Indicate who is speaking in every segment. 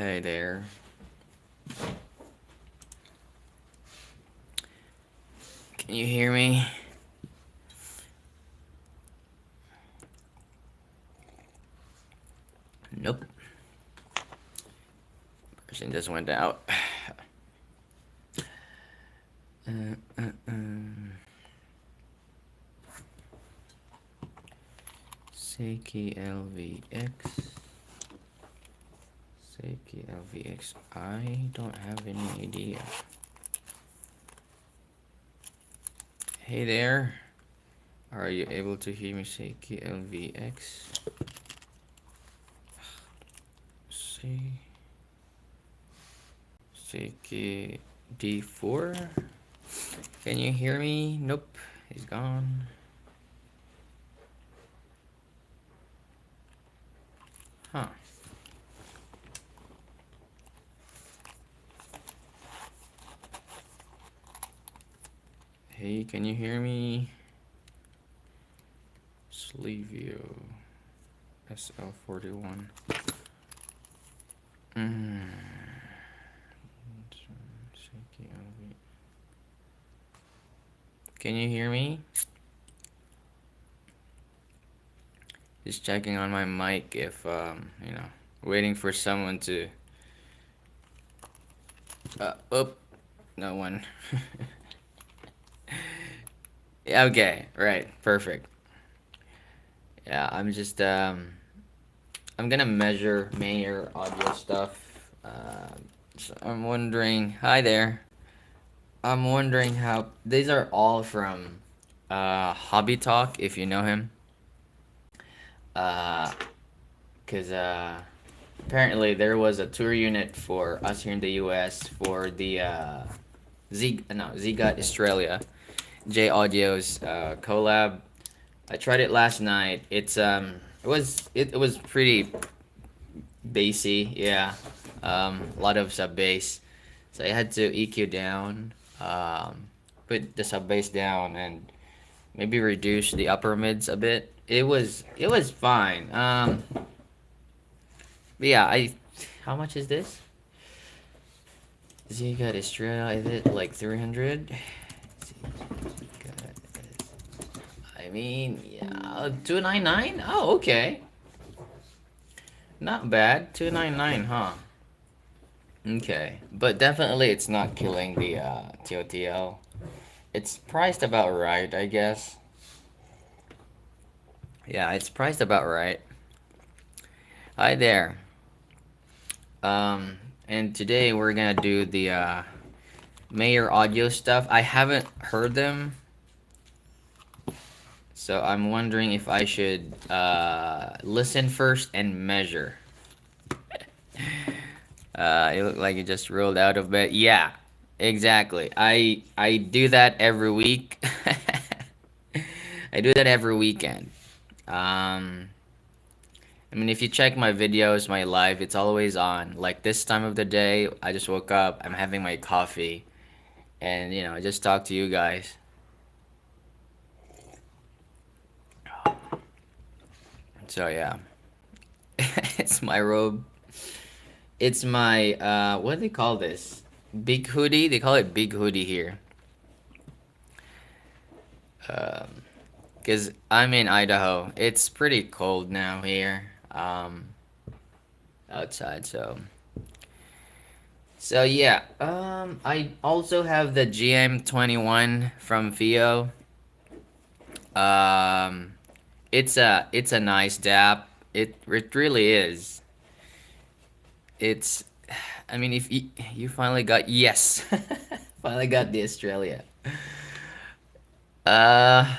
Speaker 1: Hey there. Can you hear me? Nope. Person just went out. Seiki LVX. Seiki LVX. I don't have any idea. Hey there. Are you able to hear me, Seiki LVX? Seiki D4. Can you hear me? Nope. He's gone. Huh. Hey, can you hear me? Fiio SL41. Can you hear me? Just checking on my mic if waiting for someone to no one. Okay, right, perfect. Yeah, I'm just I'm gonna measure myer audio stuff. So I'm wondering, hi there. I'm wondering how these are all from Hobby Talk, if you know him. Because apparently there was a tour unit for us here in the U.S. for the ziigaat Australia J Audio's collab. I tried it last night. It was pretty bassy, yeah. A lot of sub bass, so I had to EQ down, put the sub bass down, and maybe reduce the upper mids a bit. It was fine. But yeah, how much is this? Ziigaat Estrella, is it like 300? I mean, yeah, 299. Oh, okay. Not bad. 299, huh? Okay, but definitely it's not killing the TOTL. It's priced about right, I guess. Yeah, it's priced about right. Hi there. And today we're gonna do the myer audio stuff. I haven't heard them, so I'm wondering if I should listen first and measure. You look like you just rolled out of bed. Yeah, exactly. I do that every week. I do that every weekend. I mean, if you check my videos, my live, it's always on. Like this time of the day, I just woke up, I'm having my coffee, and I just talk to you guys. So yeah, it's my robe. It's my what do they call this? Big hoodie. They call it big hoodie here. Cause I'm in Idaho. It's pretty cold now here. Outside. So yeah. I also have the jm1 from Fiio. Um, it's a nice DAP. It really is. It's, I mean, if you finally got, yes, finally got the Australia. Uh,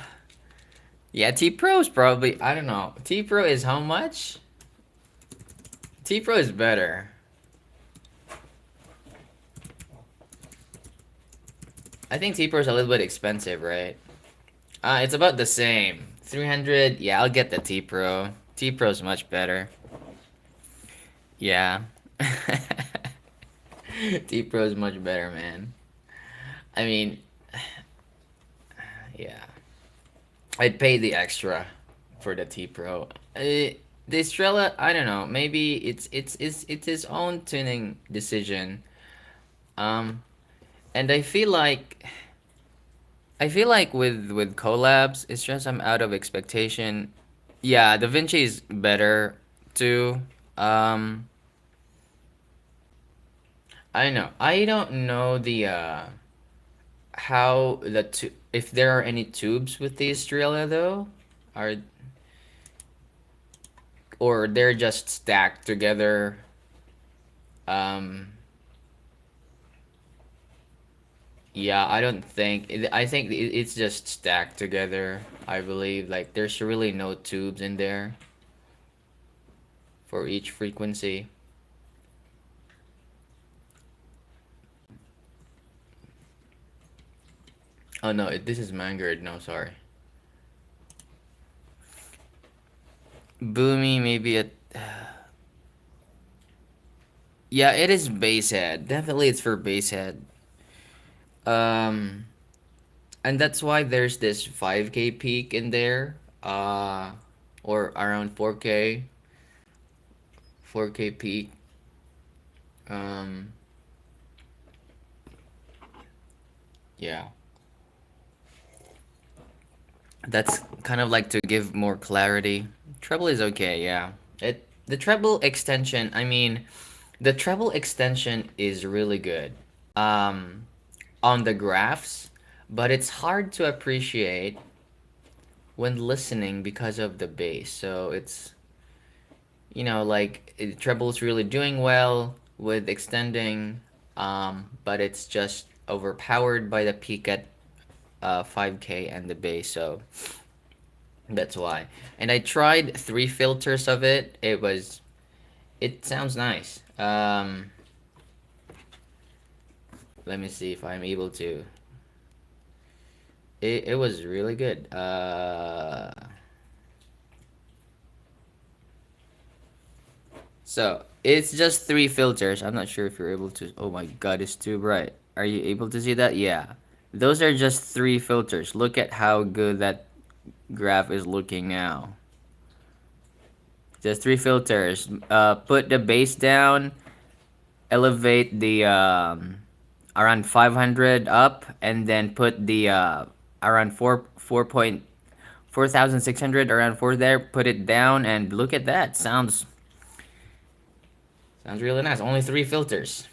Speaker 1: yeah, T Pro is probably, I don't know. T Pro is how much? T Pro is better. I think T Pro is a little bit expensive, right? It's about the same. 300. Yeah, I'll get the T Pro. T Pro is much better. Yeah. T Pro is much better, man. I mean, yeah. I'd pay the extra for the T Pro. The Estrella, I don't know. Maybe it's his own tuning decision. Um, and I feel like with collabs, it's just I'm out of expectation. Yeah, Da Vinci is better too. Um, I know. I don't know the how if there are any tubes with the Estrella though, are or they're just stacked together. Um, yeah, I don't think I think it's just stacked together. I believe like there's really no tubes in there for each frequency. Oh no, this is Mangored. No, sorry. Boomy maybe a yeah, it is basshead. Definitely it's for basshead. Um and that's why there's this 5K peak in there. Or around 4K peak. Um yeah. That's kind of like to give more clarity. Treble is okay, yeah. The treble extension, I mean, the treble extension is really good. Um on the graphs, but it's hard to appreciate when listening because of the bass. So it's like treble's really doing well with extending, but it's just overpowered by the peak at 5K and the bass. So that's why. And I tried three filters of it. It sounds nice. Let me see if I'm able to. It was really good. So it's just three filters. I'm not sure if you're able to. Oh my god, it's too bright. Are you able to see that? Yeah. Those are just three filters. Look at how good that graph is looking now. Just three filters. Put the base down, elevate the around 500 up, and then put the around 4,600 around 4 there. Put it down, and look at that. Sounds really nice. Only three filters.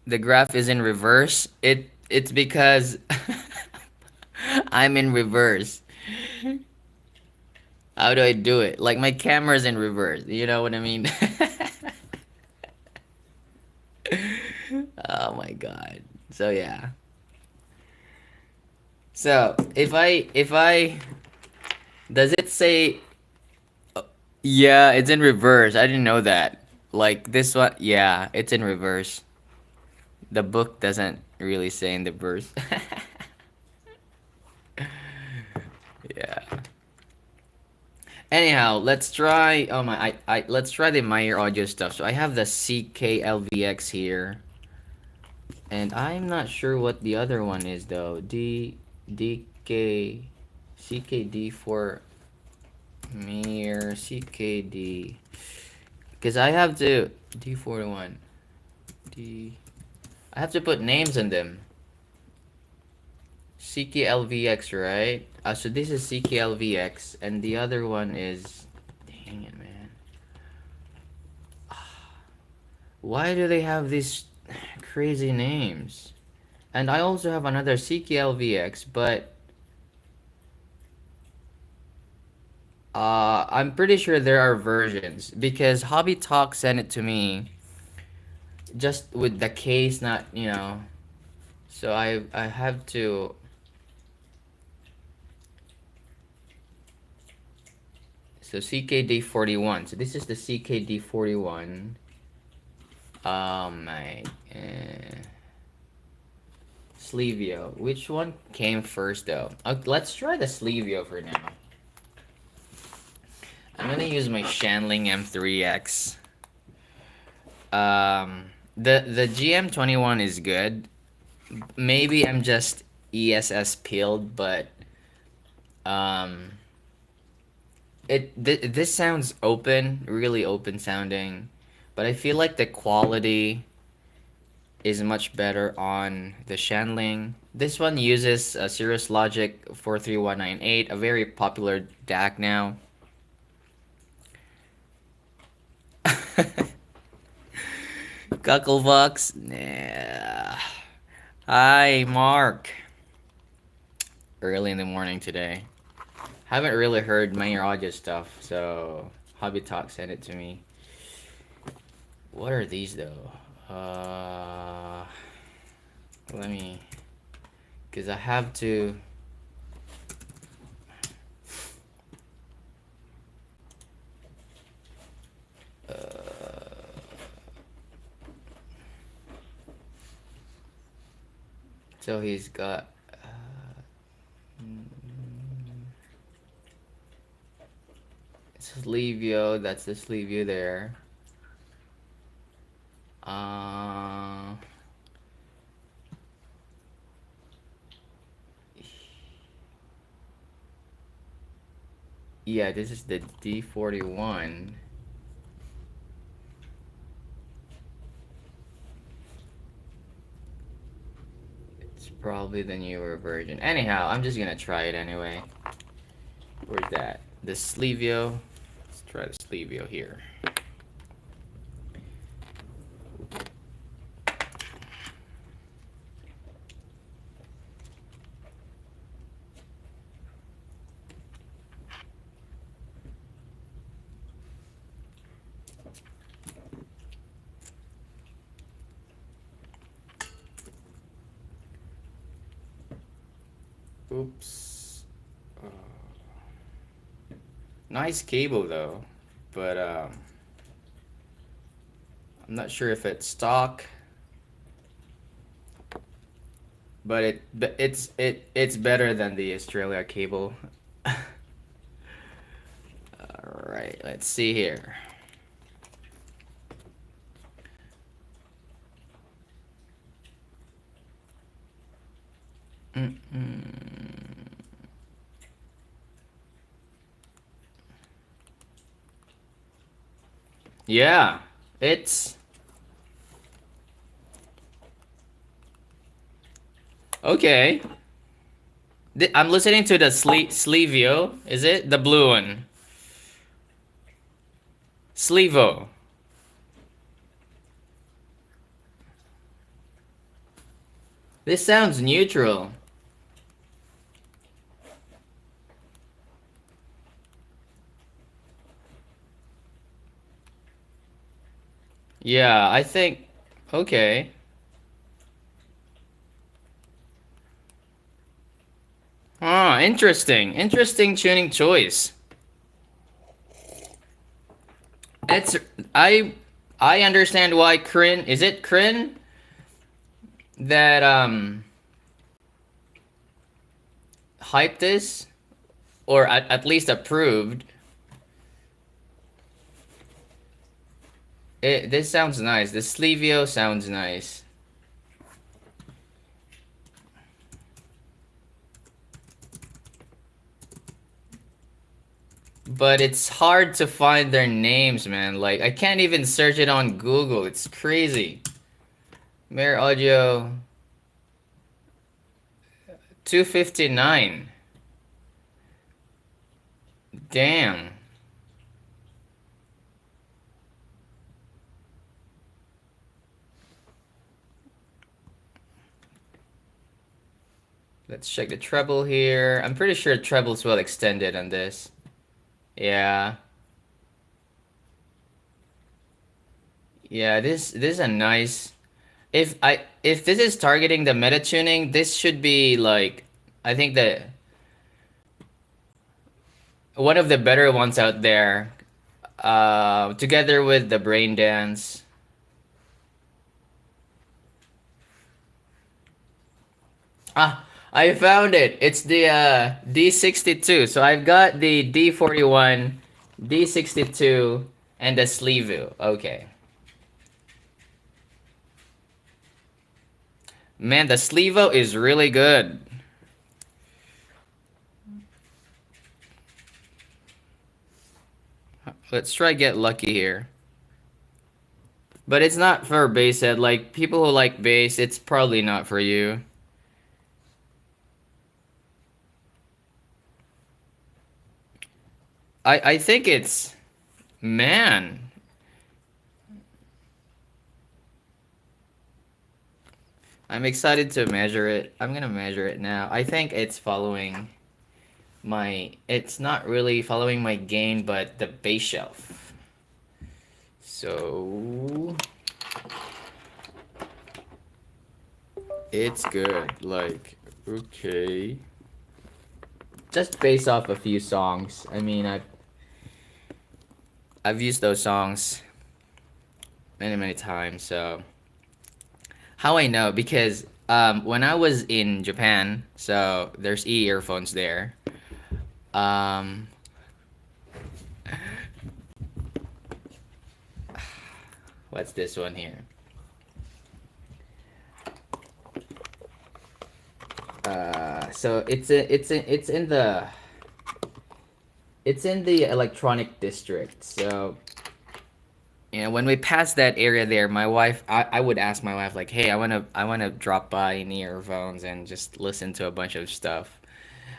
Speaker 1: The graph is in reverse. It's because I'm in reverse. How do I do it? Like my camera's in reverse. You know what I mean? Oh my god. So yeah. So if I does it say yeah, it's in reverse. I didn't know that. Like this one, yeah, it's in reverse. The book doesn't really say in the verse. Yeah. Anyhow, let's try. Oh my, let's try the Meyer audio stuff. So I have the CKLVX here, and I'm not sure what the other one is though. DK CKD for Meyer CKD, because I have to D41 D. I have to put names in them. CKLVX, right? So this is CKLVX, and the other one is. Dang it, man. Why do they have these crazy names? And I also have another CKLVX, but I'm pretty sure there are versions because Hobby Talk sent it to me just with the case, not. So I have to. So CKD41. So this is the CKD41. My Slevio. Which one came first though? Let's try the Slevio for now. I'm gonna use my Shanling M3X. The GM21 is good. Maybe I'm just ESS peeled, but um, this sounds open, really open sounding, but I feel like the quality is much better on the Shanling. This one uses a Cirrus Logic 43198, a very popular DAC now. Cucklebucks? Nah. Hi, Mark. Early in the morning today. Haven't really heard myer audio stuff, so Hobby Talk sent it to me. What are these though? Let me, cause I have to. So he's got. Sleeve view. That's the sleeve view there. Uh, yeah, this is the D41. It's probably the newer version. Anyhow, I'm just gonna try it anyway. Where's that? The Slevio. Let's try the Slevio here. Oops. Nice cable though, but I'm not sure if it's stock. But it's better than the Australia cable. All right, let's see here. Yeah, it's okay. I'm listening to the Slevio. Is it the blue one? Slevo. This sounds neutral. Yeah, I think okay. Ah, interesting. Interesting tuning choice. It's I I understand why Crin, is it Crin that hyped this or at least approved. This sounds nice. The Slevio sounds nice. But it's hard to find their names, man. Like I can't even search it on Google. It's crazy. Myer Audio 259. Damn. Let's check the treble here. I'm pretty sure treble's well extended on this. Yeah. Yeah, this is a nice, if this is targeting the meta tuning, this should be like I think that one of the better ones out there. Together with the brain dance. Ah, I found it. It's the D62. So I've got the D41, D62, and the Slevu. Okay. Man, the Slevo is really good. Let's try get lucky here. But it's not for bass head. Like people who like bass, it's probably not for you. I think it's man. I'm excited to measure it. I'm gonna measure it now. I think it's following my. It's not really following my gain, but the bass shelf. So it's good. Like okay. Just based off a few songs. I mean, I've used those songs many times. So how I know because when I was in Japan, so there's earphones there. Um, what's this one here? So it's in the electronic district. So when we passed that area there, my wife, I would ask my wife like, hey, I wanna drop by in earphones and just listen to a bunch of stuff,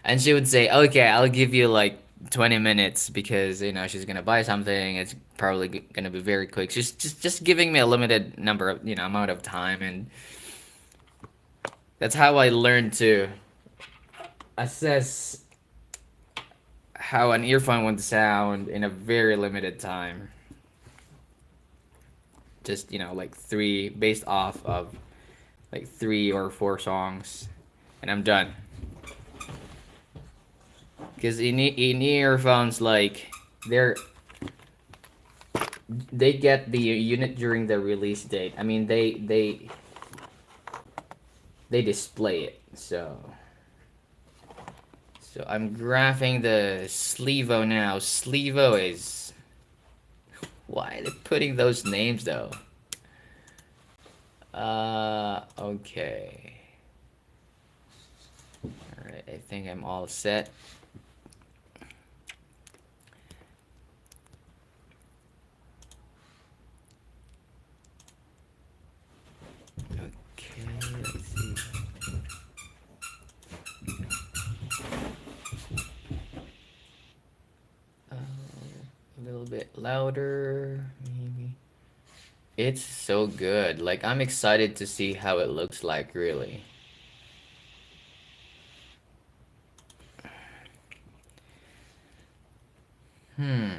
Speaker 1: and she would say, okay, I'll give you like 20 minutes because she's gonna buy something. It's probably gonna be very quick. She's just giving me a limited number of amount of time, and that's how I learned to assess how an earphone would sound in a very limited time. Just like three based off of like 3 or 4 songs, and I'm done. Because in earphones, like they're they get the unit during the release date. I mean, they display it. So I'm graphing the Sleevo now. Sleevo is why are they putting those names though? Okay. All right, I think I'm all set. Okay, let's see. A little bit louder, maybe. It's so good. Like I'm excited to see how it looks like, really. Hmm.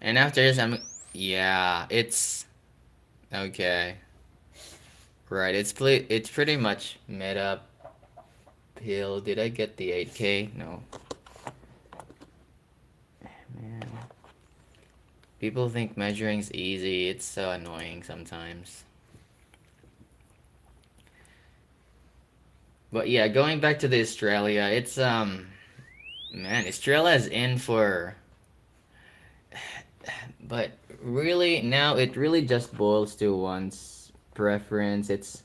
Speaker 1: And after this, yeah, it's okay. Right, it's pretty much made up. Pill. Did I get the 8K? No. Man. People think measuring's easy. It's so annoying sometimes. But yeah, going back to the Australia, it's man, Australia is in for but really now it really just boils to one's preference. It's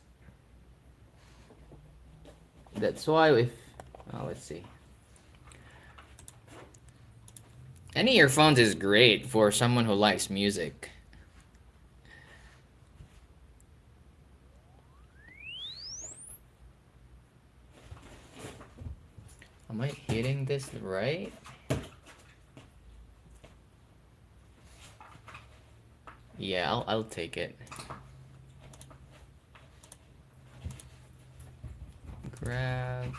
Speaker 1: that's why if let's see. Any earphones is great for someone who likes music. Am I hitting this right? Yeah, I'll take it. Grab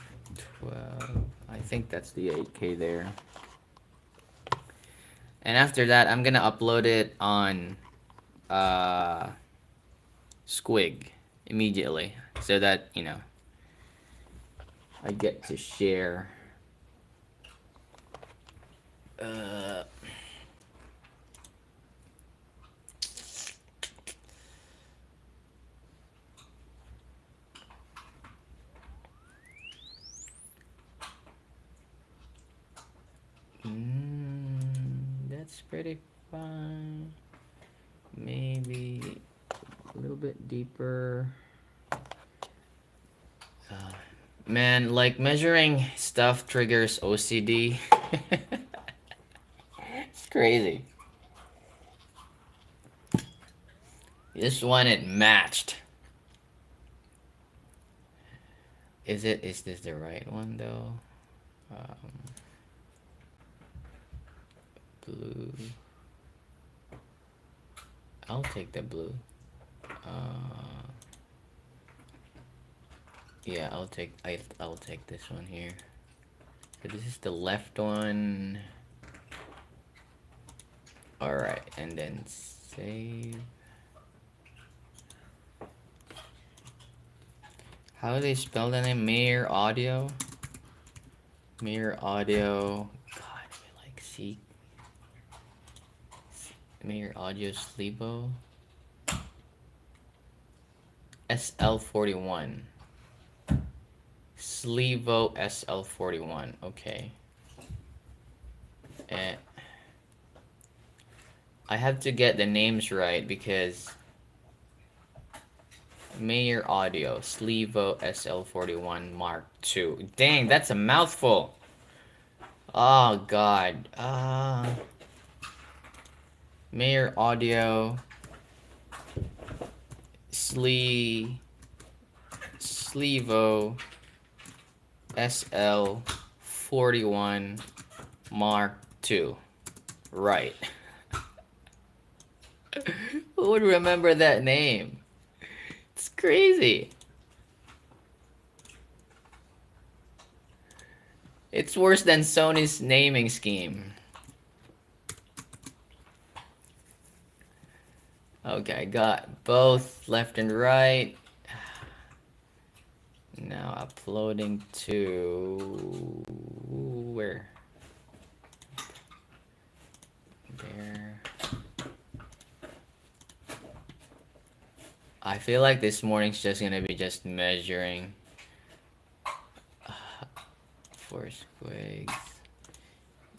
Speaker 1: 12. I think that's the 8K there. And after that, I'm gonna upload it on Squig immediately so that I get to share. Uh, that's pretty fine. Maybe a little bit deeper. Man, like measuring stuff triggers OCD. It's crazy. This one it matched. Is this the right one though? Blue. I'll take the blue. Yeah, I'll take this one here. So this is the left one. All right, and then save. How do they spell the name? Myer Audio. Myer Audio. God, I like see. Myer Audio Sleevo. SL41. Sleevo SL41. Okay. And I have to get the names right because Myer Audio Sleevo SL41 Mark II. Dang, that's a mouthful. Oh God. Myer Audio Sleevo SL41 Mark II. Right. Who would remember that name? It's crazy. It's worse than Sony's naming scheme. Okay, I got both left and right. Now uploading to where? There. I feel like this morning's just gonna be just measuring for squigs.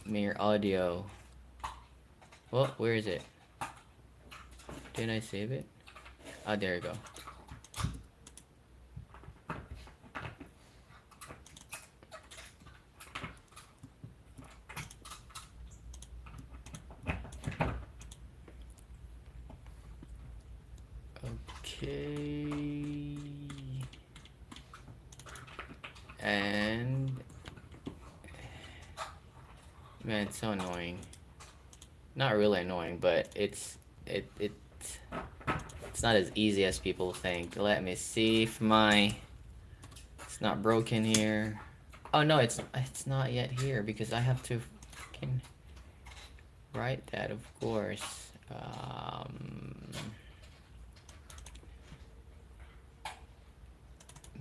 Speaker 1: Myer Audio. Well, where is it? Did I save it? Oh, there you go. Okay. And man, it's so annoying. Not really annoying, but it's not as easy as people think. Let me see if it's not broken here. Oh no, it's not yet here because I have to fucking write that, of course.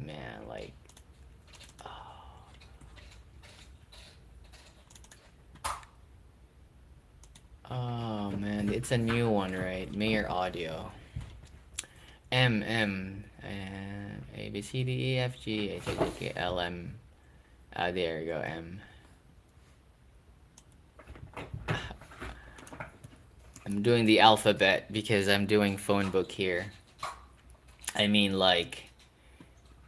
Speaker 1: Man, like, oh man, it's a new one, right? Myer Audio. M A B C D E F G H I J K L M. Ah, there you go, M. I'm doing the alphabet because I'm doing phone book here. I mean, like,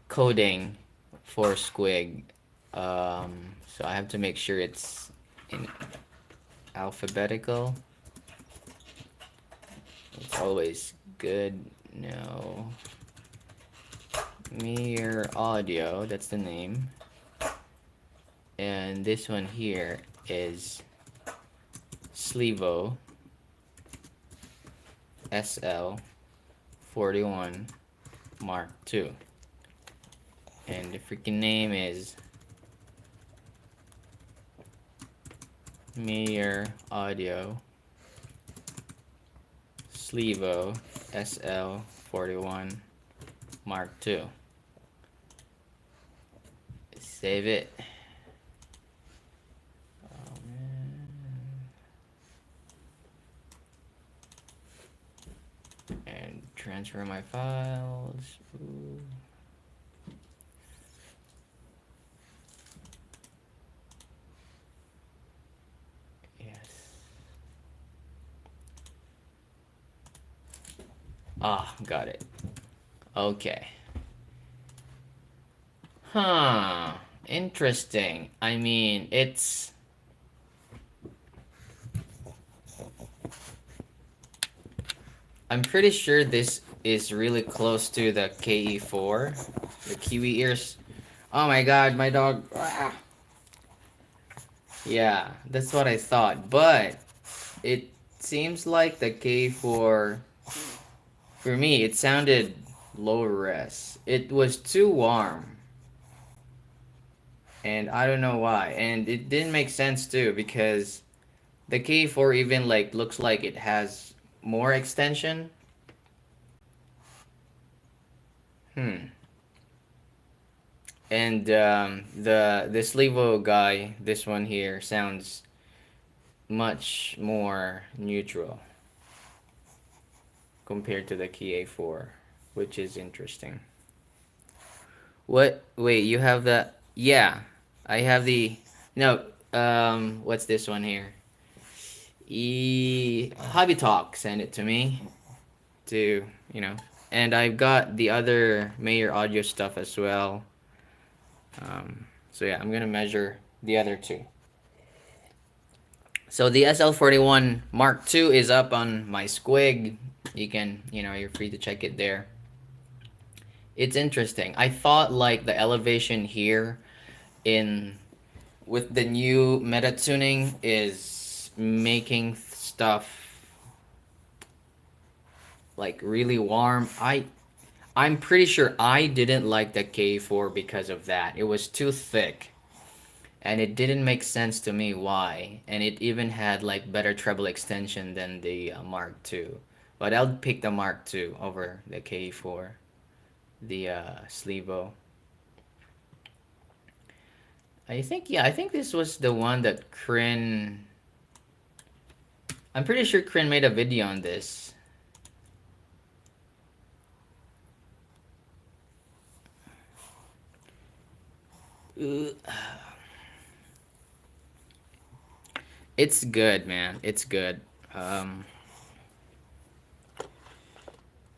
Speaker 1: coding for squig. So I have to make sure it's in alphabetical. It's always good. No. Myer Audio, that's the name. And this one here is Sleevo SL41 Mark II. And the freaking name is Myer Audio Sleevo SL41 Mark II. Save it. Oh man. And transfer my files. Ooh. Ah, got it. Okay. Huh. Interesting. I mean, it's I'm pretty sure this is really close to the KE4, the kiwi ears. Oh my god, my dog. Ah. Yeah, that's what I thought. But it seems like the K4, for me, it sounded low res. It was too warm. And I don't know why. And it didn't make sense too because the K4 even like looks like it has more extension. Hmm. And the Slevo guy, this one here, sounds much more neutral compared to the Key A4, which is interesting. What? Wait, you have the? Yeah, I have the. No, what's this one here? Hobby Talk sent it to me to and I've got the other Mayer audio stuff as well. So yeah, I'm gonna measure the other two. So the SL41 Mark II is up on my Squig. You can, you're free to check it there. It's interesting. I thought like the elevation here in with the new meta tuning is making stuff like really warm. I'm pretty sure I didn't like the K4 because of that. It was too thick. And it didn't make sense to me why. And it even had like better treble extension than the Mark II. But I'll pick the Mark II over the K4, the Slevo. I think this was the one that Kryn. I'm pretty sure Kryn made a video on this. It's good, man. It's good.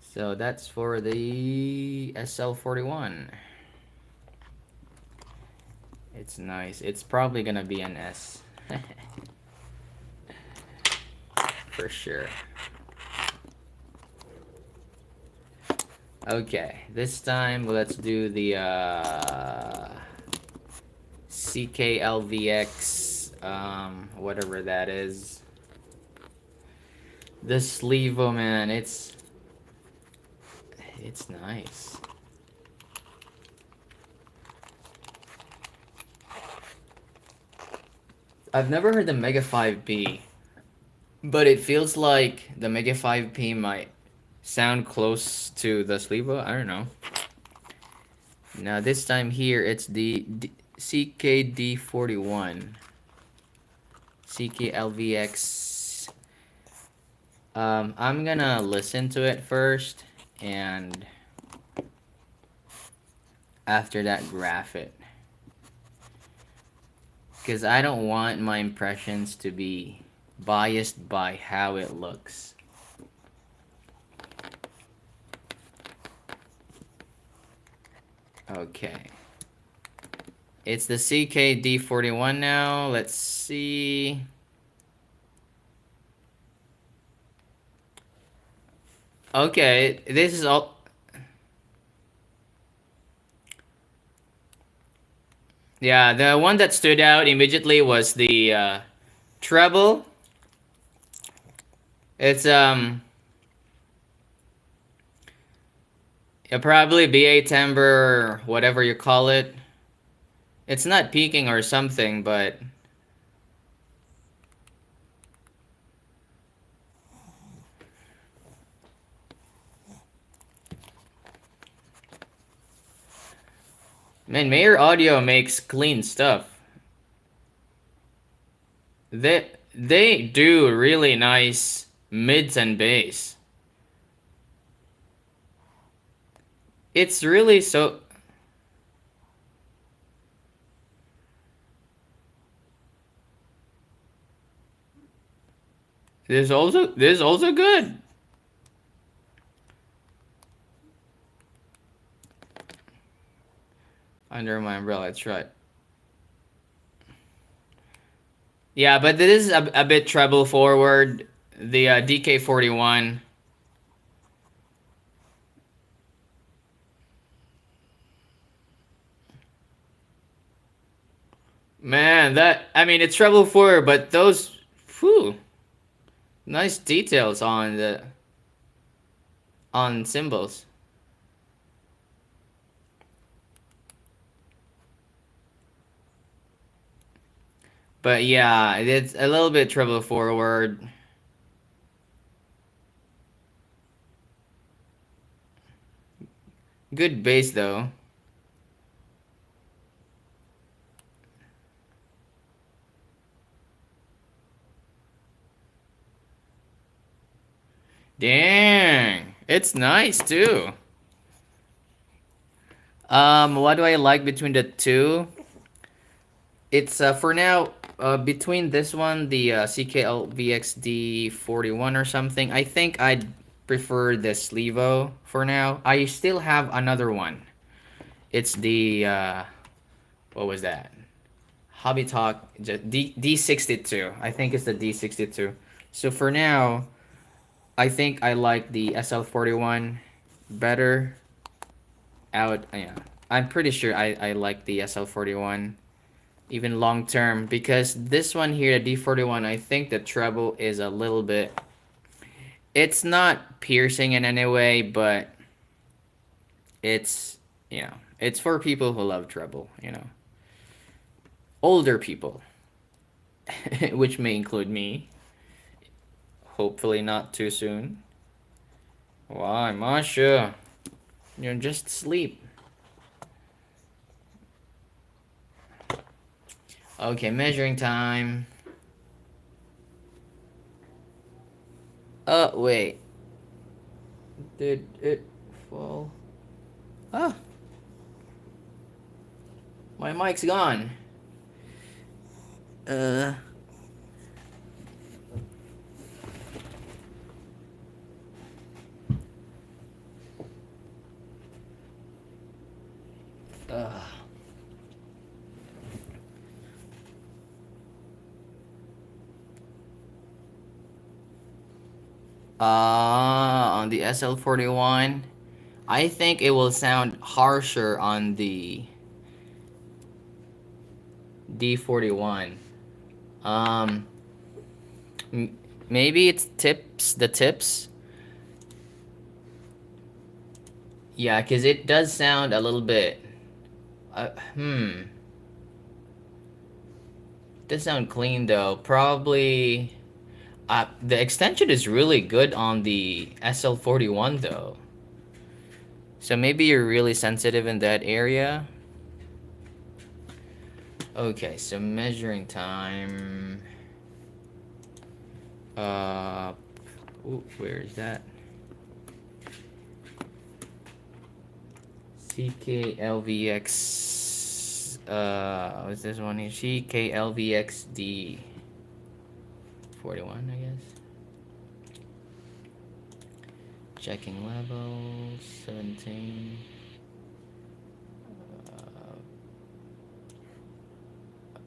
Speaker 1: So that's for the SL41. It's nice. It's probably gonna be an S. For sure. Okay, this time let's do the CKLVX, whatever that is. The Slevo, man, it's nice. I've never heard the Mega 5P, but it feels like the Mega 5P might sound close to the Slevo. I don't know. Now this time here, it's the CKD41. CKLVX. I'm gonna listen to it first, and after that, graph it. Because I don't want my impressions to be biased by how it looks. Okay. It's the CKD41 now. Let's see. Okay, this is all. Yeah, the one that stood out immediately was the treble. It's probably BA timbre, whatever you call it. It's not peaking or something, but man, Mayer Audio makes clean stuff. They do really nice mids and bass. It's really so. This is also good. Under my umbrella, that's right. Yeah, but this is a bit treble forward. The DK41. Man, that I mean it's treble four, but those, whew, nice details on the on symbols. But yeah, it's a little bit treble forward. Good bass though. Dang, it's nice too. What do I like between the two? It's for now between this one, the CKLVXD41 or something. I think I'd prefer the Slevo for now. I still have another one. It's the what was that? Hobby Talk D62. I think it's the D62. So for now, I think I like the SL41 better. Out, yeah. I'm pretty sure I like the SL41 even long term, because this one here, the D41, I think the treble is a little bit, it's not piercing in any way, but it's, it's for people who love treble, older people, which may include me. Hopefully not too soon. Why, Masha? You're just sleep. Okay, measuring time. Oh, wait. Did it fall? Oh, my mic's gone. Uh, uh. On the SL41, I think it will sound harsher on the D41. Um, maybe it's the tips. Yeah, because it does sound a little bit. Uh, hmm. Does sound clean though. Probably. The extension is really good on the SL41 though. So maybe you're really sensitive in that area. Okay, so measuring time. Uh, ooh, where is that? CKLVX. What's this one here? CKLVXD 41, I guess. Checking levels 17.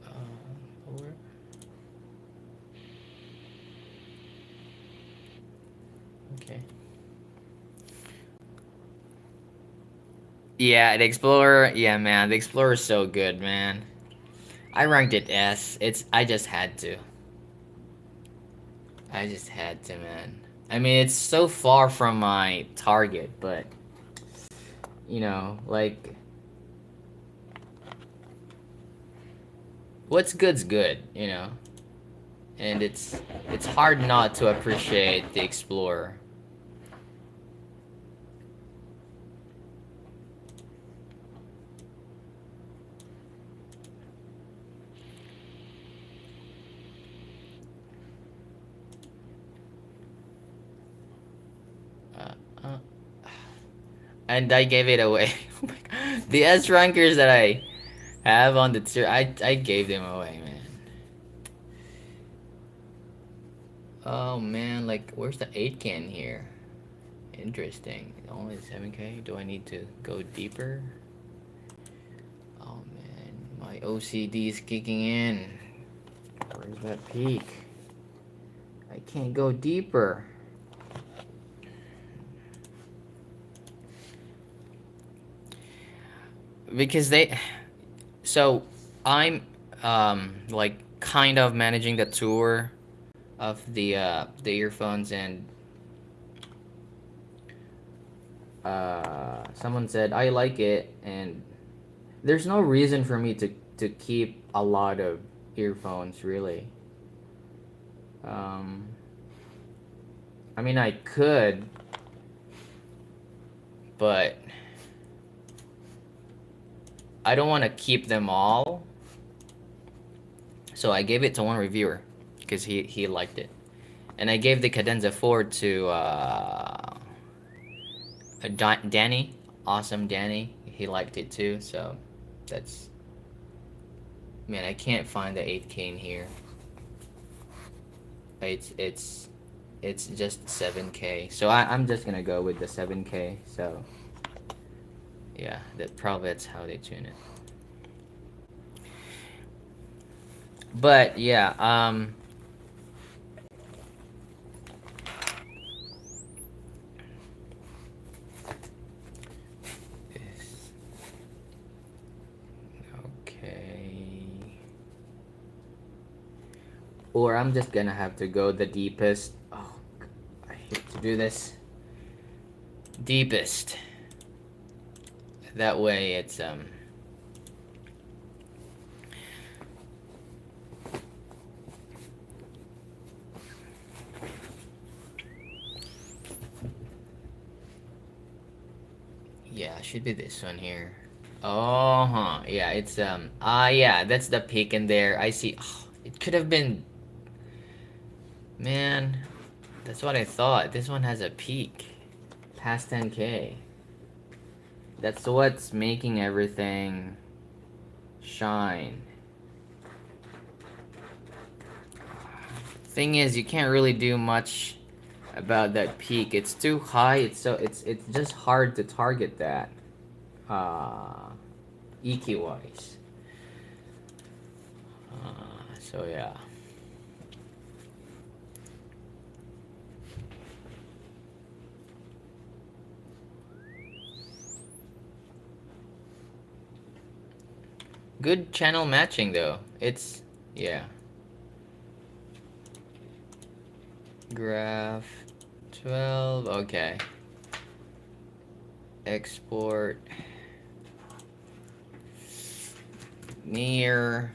Speaker 1: Uh, Lower. Okay. Yeah, the Explorer. Yeah, man, the Explorer is so good, man. I ranked it S. I just had to. I just had to, man. I mean, it's so far from my target, but like what's good's good. And it's hard not to appreciate the Explorer. Uh, uh, and I gave it away. Oh my God. The S rankers that I have on the tier, I gave them away, man. Oh man, like where's the 8 can here? Interesting. Only 7K. Do I need to go deeper? Oh man, my OCD is kicking in. Where's that peak? I can't go deeper. Because so I'm like kind of managing the tour of the earphones, and someone said I like it, and there's no reason for me to keep a lot of earphones really. Um, I mean, I could, but I don't want to keep them all. So I gave it to one reviewer because he liked it, and I gave the Cadenza 4 to Danny, awesome Danny. He liked it too. So that's, man. I can't find the 8K in here. It's just 7K. So I'm just gonna go with the 7K. So yeah, that's how they tune it. But yeah, okay. Or I'm just gonna have to go the deepest. Oh, I hate to do this. Deepest. That way it's yeah, should be this one here. Oh, huh. Yeah, it's yeah, that's the peak in there. I see. Oh, it could have been, man. That's what I thought. This one has a peak past 10K. That's what's making everything shine. Thing is, you can't really do much about that peak. It's too high. It's just hard to target that. EQ wise. So yeah. Good channel matching though. It's, yeah. Graph 12. Okay. Export. Myer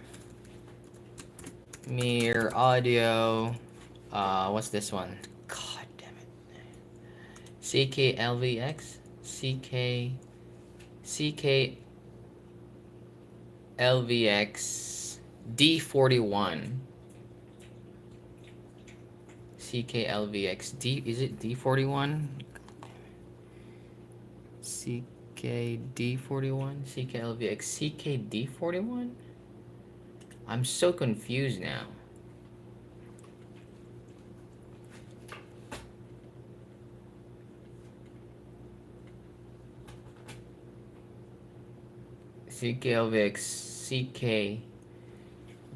Speaker 1: audio. What's this one? God damn it. CKLVX? CKLVX D41. CKLVX D, is it D41? CKD41? CKLVX CKD41? I'm so confused now. CKLVX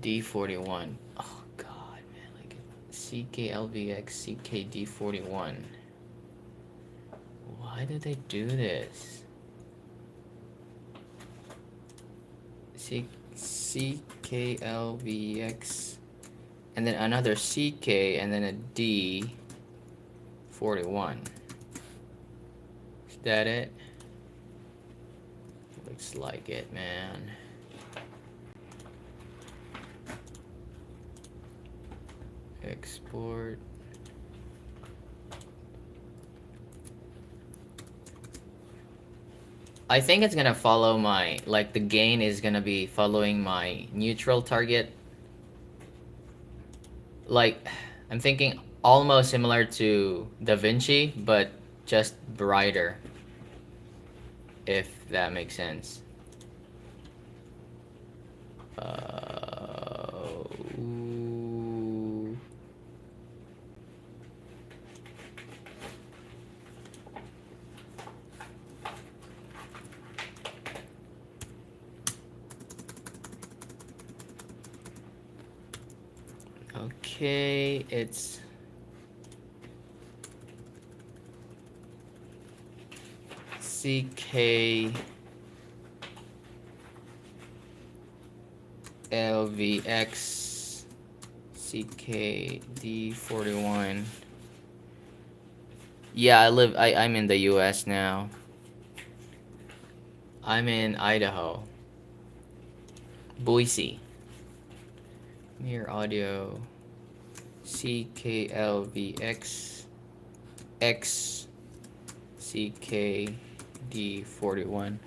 Speaker 1: CKD41. Oh god, man, like CKLVX CKD41. Why did they do this? CKLVX and then another CK and then a D41. Is that it? Looks like it, man. Export. I think it's gonna follow my, like the gain is gonna be following my neutral target. Like, I'm thinking almost similar to Da Vinci, but just brighter, if that makes sense. Ooh. Okay, it's CK LVX CKD41. Yeah, I'm in the US now. I'm in Idaho. Boise. Myer audio CKLVX X CKD41.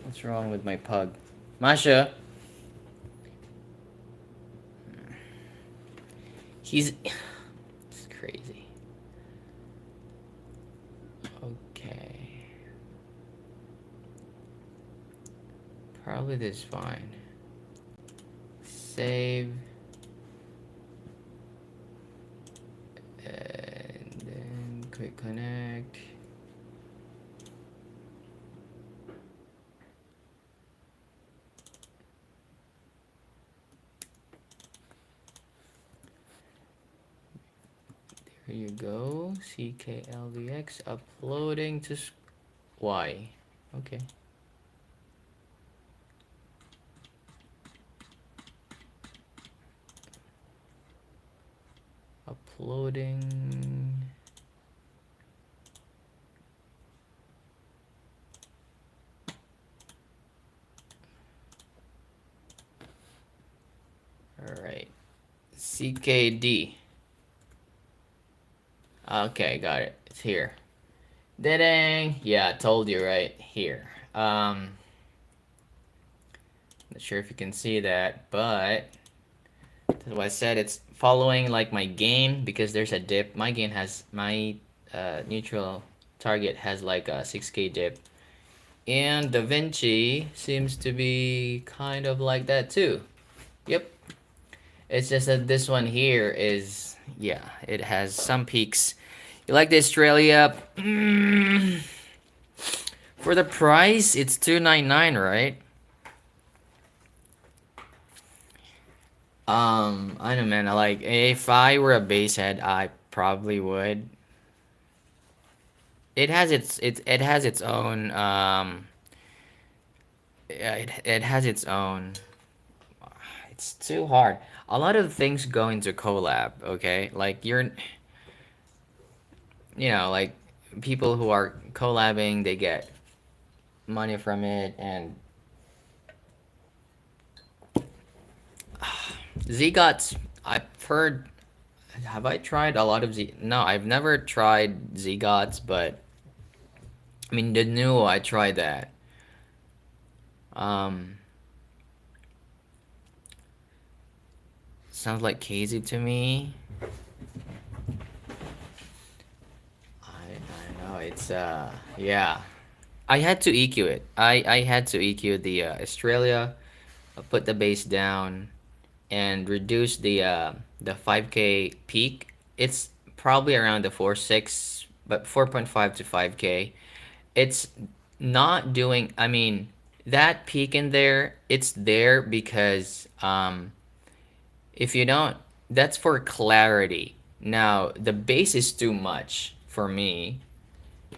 Speaker 1: What's wrong with my pug? Masha! He's... It's crazy. Okay. Probably this is fine. Save. And then quick connect. There you go. CKLVX uploading to Y. Okay. Uploading. All right. CKD. Okay, got it. It's here. Dang. Yeah, I told you right here. Not sure if you can see that, but that's what I said. It's following like my gain because there's a dip. My gain has my neutral target has like a 6K dip, and Da Vinci seems to be kind of like that too. Yep. It's just that this one here is, yeah, it has some peaks. You like the Australia? For the price, it's $299, right? I don't know, man. I like, if I were a base head, I probably would. It has its own yeah, it has its own. It's too hard. A lot of things go into collab, okay? Like like people who are collabing, they get money from it, and ziigats. I've heard. Have I tried a lot of Z? No, I've never tried ziigats, but I mean the new. I tried that. Um, Sounds like Casey to me. I know it's yeah. I had to EQ it. I had to EQ the Australia, put the bass down, and reduce the 5K peak. It's probably around the 4.6, but 4.5 to 5K. It's not doing. I mean, that peak in there, it's there because if you don't, that's for clarity. Now the bass is too much for me.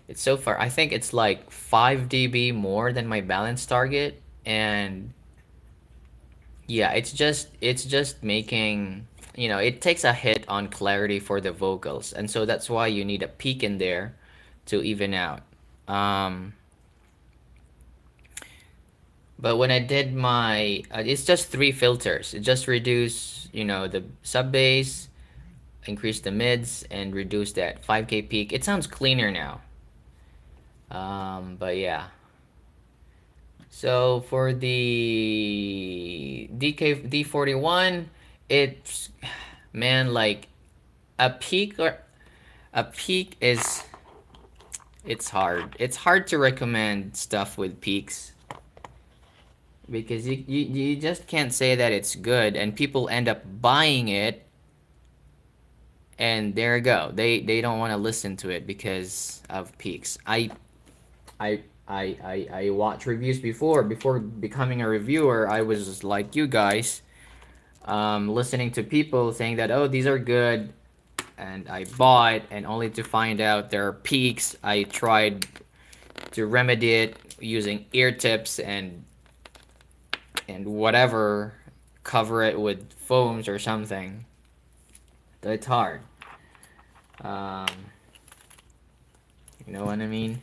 Speaker 1: It's so far. I think it's like 5 dB more than my balance target, and yeah, it's just making, it takes a hit on clarity for the vocals, and so that's why you need a peak in there to even out. Um, but when I did my, it's just three filters. It just reduce, the sub bass, increase the mids, and reduce that 5K peak. It sounds cleaner now. But yeah. So for the D41, it's, man, like a peak or a peak is, it's hard. It's hard to recommend stuff with peaks because you just can't say that it's good, and people end up buying it, and there you go. They don't want to listen to it because of peaks. I watched reviews before becoming a reviewer. I was just like you guys, listening to people saying that, oh, these are good, and I bought, and only to find out there are peaks. I tried to remedy it using ear tips, and and whatever, cover it with foams or something. So it's hard. Um, you know what I mean?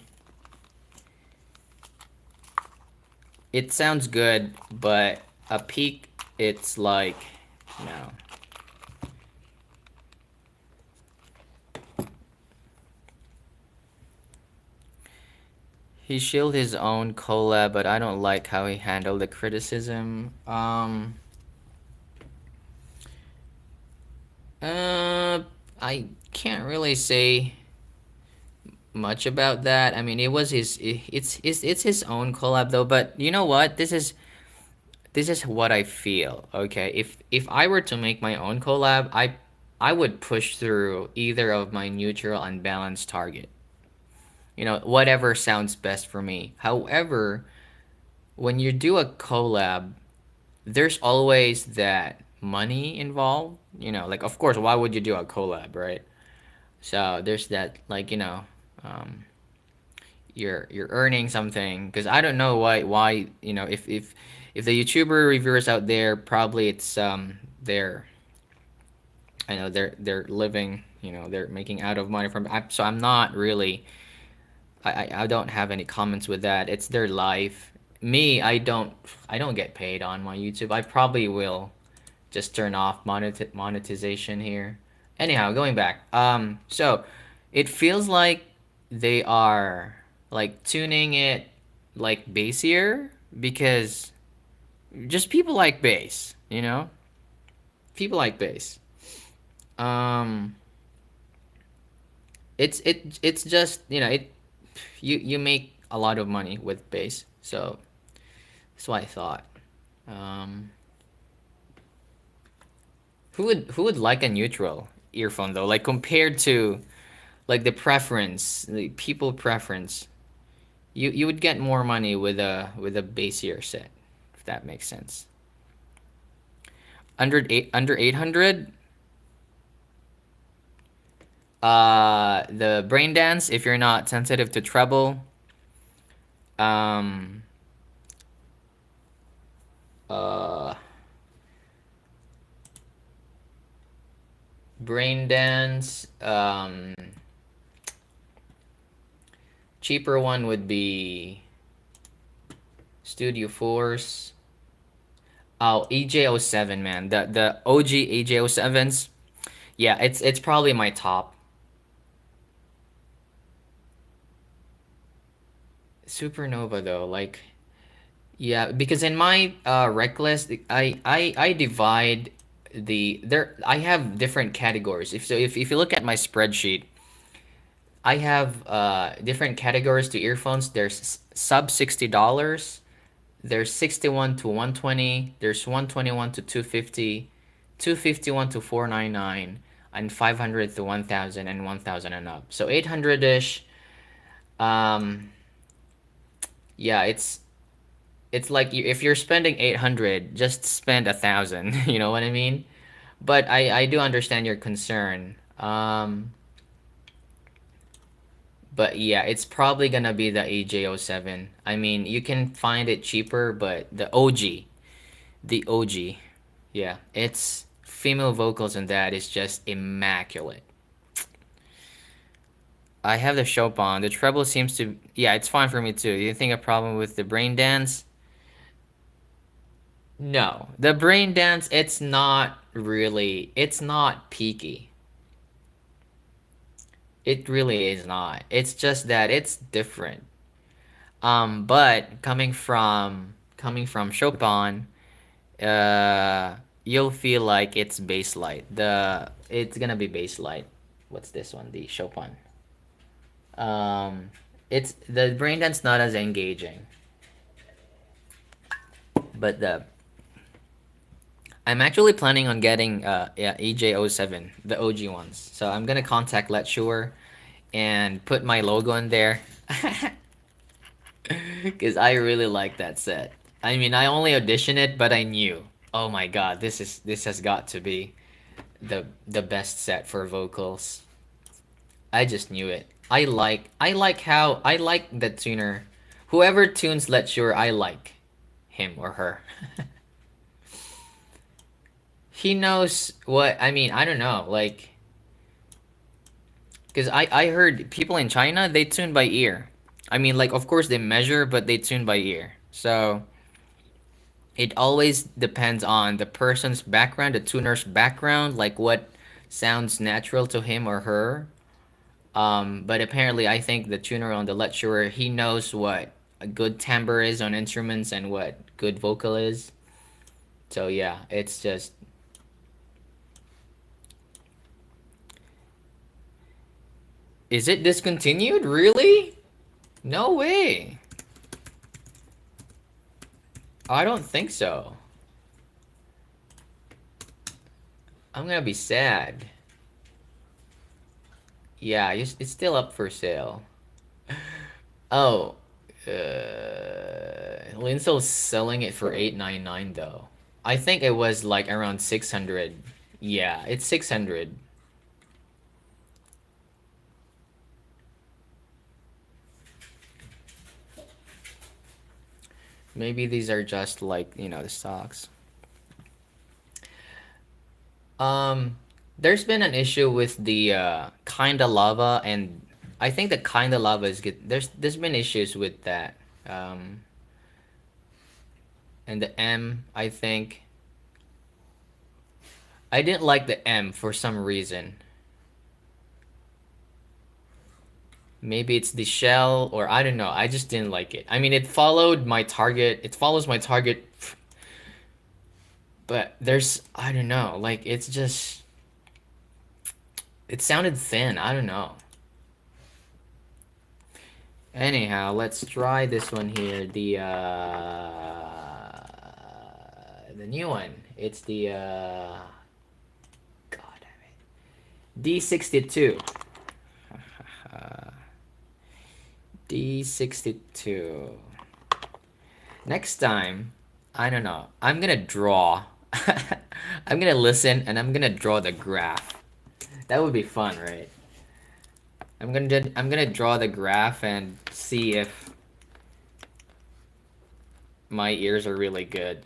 Speaker 1: It sounds good, but a peak, it's like, no. He shielded his own collab, but I don't like how he handled the criticism. Uh, I can't really say much about that. I mean, it was it's his own collab though. But you know what? This is what I feel. Okay, if I were to make my own collab, I would push through either of my neutral and balanced target. Whatever sounds best for me. However, when you do a collab, there's always that money involved. Like of course, why would you do a collab, right? So there's that, like, um, you're earning something, because I don't know why if the YouTuber reviewers out there, probably it's they're I know they're living, they're making out of money from. So I'm not really, I don't have any comments with that. It's their life. Me, I don't get paid on my YouTube. I probably will just turn off monetization here. Anyhow, going back. So it feels like they are like tuning it like bassier, because just people like bass, people like bass. Um, it's just, you make a lot of money with bass, so that's what I thought. Um, who would like a neutral earphone though? Like compared to like the people preference, you would get more money with a bassier set, if that makes sense. Under 800, the brain dance, if you're not sensitive to treble. um uh Brain dance, cheaper one would be Studio Force. Oh, EJ07, man. The OG EJ07s. Yeah, it's probably my top. Supernova though, like, yeah, because in my rec list, I divide I have different categories. If you look at my spreadsheet, I have different categories to earphones. There's sub $60. There's 61 to 120. There's 121 to 250, 251 to 499, and 500 to 1000, and 1000 and up. So 800 ish. Um, yeah, it's like if you're spending 800, just spend 1000. You know what I mean? But I do understand your concern. But yeah, it's probably gonna be the AJ07. I mean, you can find it cheaper, but the OG, yeah, it's female vocals, and that is just immaculate. I have the Chopin. The treble seems to, yeah, it's fine for me too. You think a problem with the brain dance? No, the brain dance, it's not peaky. It really is not. It's just that it's different. But coming from Chopin, you'll feel like it's bass light. It's gonna be bass light. What's this one? The Chopin. Um, it's the brain dance not as engaging, but the I'm actually planning on getting yeah, EJ07, the OG ones. So I'm gonna contact Let Sure and put my logo in there, because I really like that set. I mean, I only auditioned it, but I knew. Oh my god, this has got to be the best set for vocals. I just knew it. I like the tuner. Whoever tunes Let Sure, I like him or her. He knows what I mean. I don't know, like, because I heard people in China they tune by ear. I mean, like, of course they measure, but they tune by ear. So it always depends on the person's background, the tuner's background, like what sounds natural to him or her. But apparently, I think the tuner on the lecturer he knows what a good timbre is on instruments and what good vocal is. So yeah, it's just. Is it discontinued? Really? No way. I don't think so. I'm gonna be sad. Yeah, it's still up for sale. Oh, Linsel's selling it for 899 though. I think it was like around 600. Yeah, it's 600. Maybe these are just like, the stocks. Um, there's been an issue with the kinda lava, and I think the kinda lava is good. There's been issues with that. Um, and the M, I think I didn't like the M for some reason. Maybe it's the shell, or I don't know. I just didn't like it. I mean, it followed my target. It follows my target, but I don't know. Like, it sounded thin. I don't know. Anyhow, let's try this one here. The new one. It's the God damn it. D62. D62. Next time, I don't know. I'm gonna draw. I'm gonna listen and I'm gonna draw the graph. That would be fun, right? I'm gonna draw the graph and see if my ears are really good.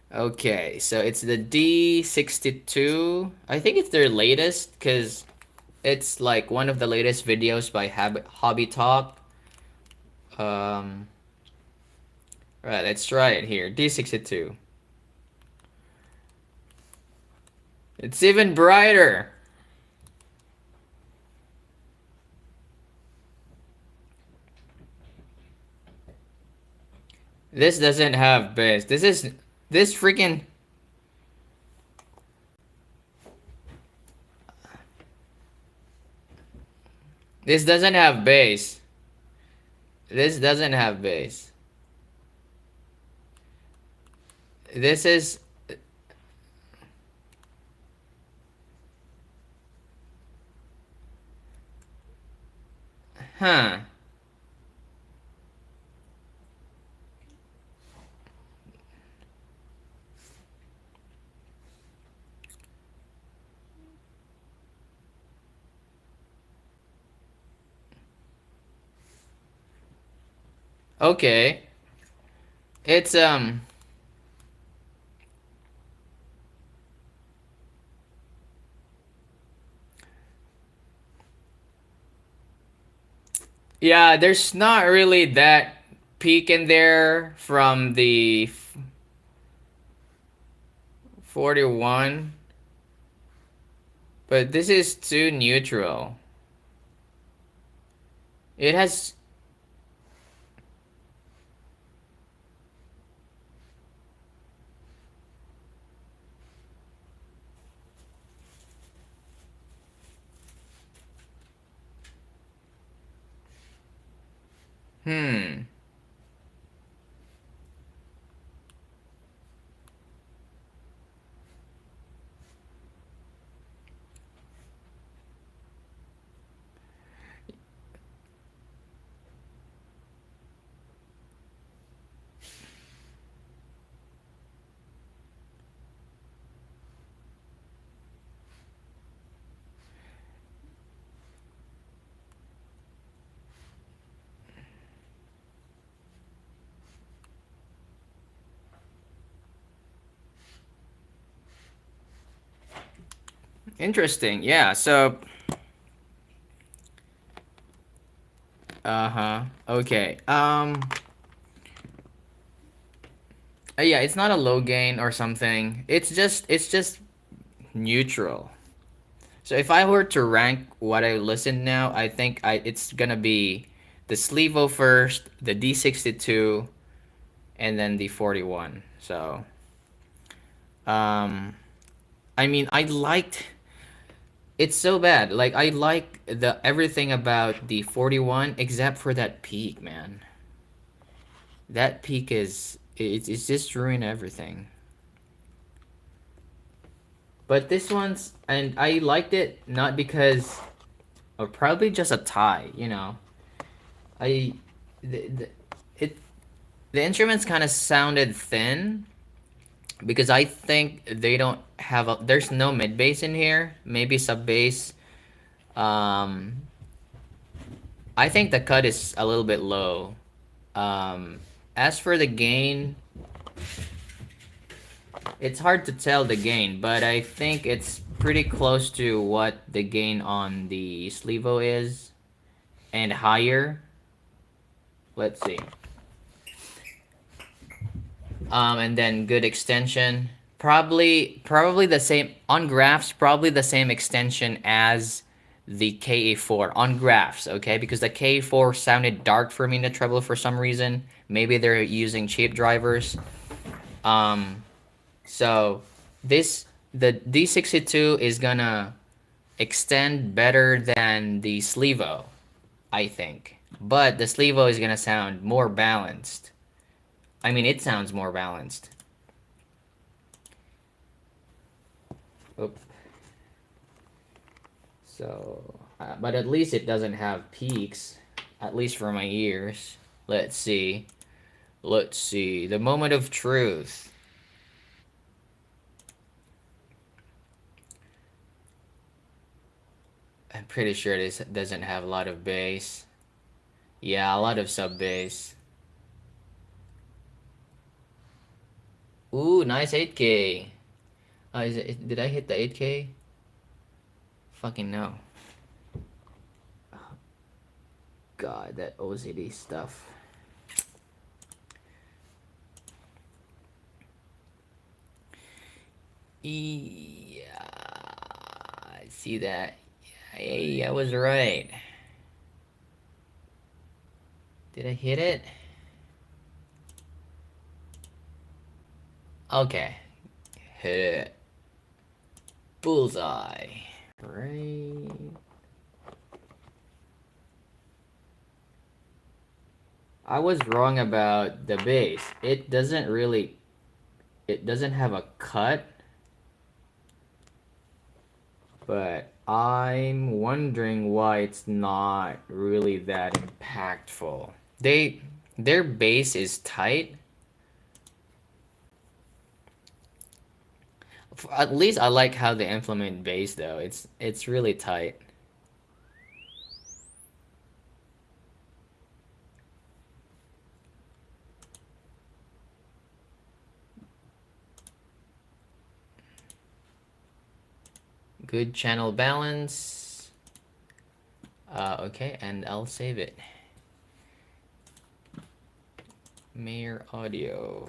Speaker 1: Okay, so it's the D62. I think it's their latest because it's like one of the latest videos by Hobby Talk. Um, right, let's try it here. D62. It's even brighter. This doesn't have bass. This freaking. This doesn't have bass. This doesn't have bass. This is. Huh. Okay. It's. Yeah, there's not really that peak in there from the 41, but this is too neutral. It has. Hmm. Interesting. Yeah. So, uh-huh. Okay. Yeah, it's not a low gain or something. It's just neutral. So if I were to rank what I listen now, I think it's gonna be the Slevo first, the D62, and then the 41. So, um, I mean, I liked it's so bad. Like I like the everything about the 41 except for that peak, man. That peak is it's just ruined everything. But this one's and I liked it not because or probably just a tie, you know. I the it the instruments kind of sounded thin because I think they don't have a there's no mid bass in here, maybe sub bass. Um I think the cut is a little bit low. Um as for the gain, it's hard to tell the gain, but I think it's pretty close to what the gain on the Slevo is and higher. Let's see. And then good extension. Probably the same on graphs. Probably the same extension as the KA4 on graphs. Okay, because the KA4 sounded dark for me in the treble for some reason. Maybe they're using cheap drivers. Um, so this the D62 is gonna extend better than the Slevo, I think. But the Slevo is gonna sound more balanced. I mean, it sounds more balanced. Oop. So, but at least it doesn't have peaks, at least for my ears. Let's see. Let's see. The moment of truth. I'm pretty sure this doesn't have a lot of bass. Yeah, a lot of sub bass. Ooh, nice 8K. Did I hit the 8K? Fucking no. God, that OCD stuff. Yeah, I see that. Hey, I was right. Did I hit it? Okay. Hit it. Bullseye. Right. I was wrong about the bass. It doesn't have a cut, but I'm wondering why it's not really that impactful. Their bass is tight. At least I like how they implement bass though. It's really tight. Good channel balance. Okay, and I'll save it. Myer audio.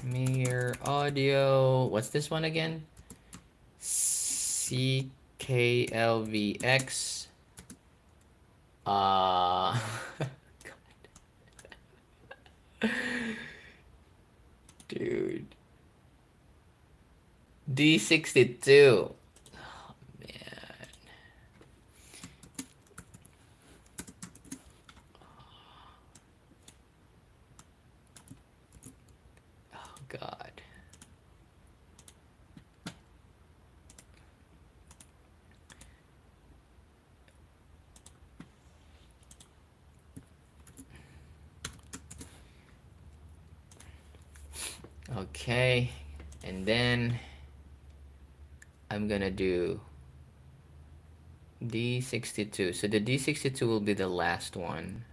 Speaker 1: Myer audio. What's this one again? CKLVX. Uh dude. D62. Oh man. Oh god. Okay. And then I'm gonna do D62. So the D62 will be the last one.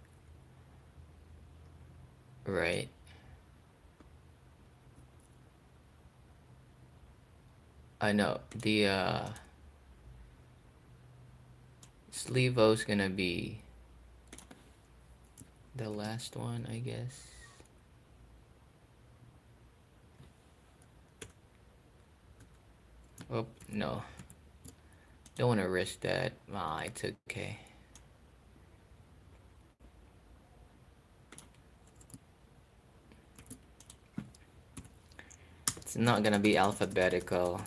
Speaker 1: Right. I know. The Sleevo's gonna be the last one, I guess. Oh, no. Don't want to risk that. Ah, it's okay. It's not gonna be alphabetical.